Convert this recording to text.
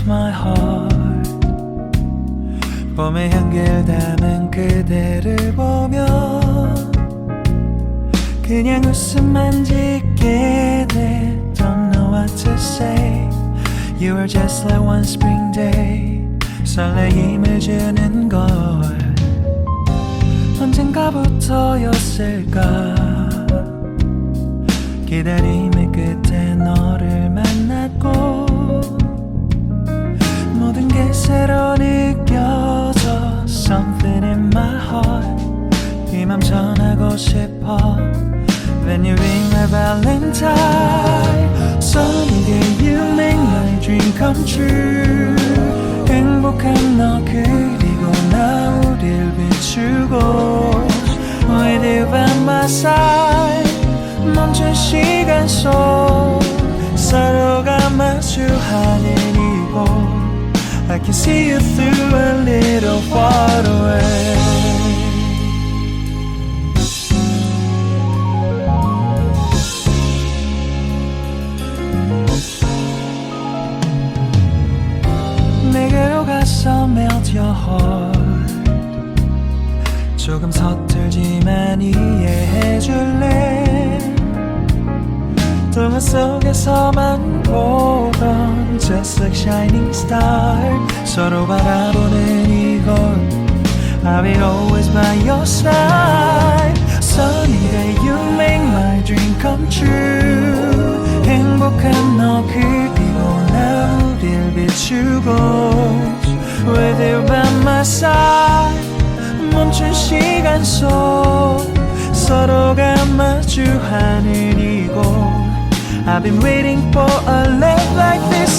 my heart. 봄의 향기를 담은 그대를 보면 그냥 웃음만 짓게 돼. Don't know what to say. You are just like one spring day. 설레임을 주는 걸 언젠가부터였을까. 기다림의 끝에 너를 만났고 모든 게 새로 느껴져. Something in my heart. 이 맘 전하고 싶어. When you ring my valentine. Sunny day you make my dream come true. 행복한 너 그리고 나 우릴 비추고 With you by my side. 멈춘 시간 속 서로가 마주하는 이곳 I can see you through a little far away. 내게로 가서 melt your heart. 조금 서툴지만 이해해줄래. 동화 속에서만 보던 Just like shining star. 서로 바라보는 이곳 I'll be always by your side. Sunny day you make my dream come true. 행복한 너 그리고 나 우릴 비추고 With you by my side. 멈춘 시간 속 서로가 마주하는 이곳 I've been waiting for a love like this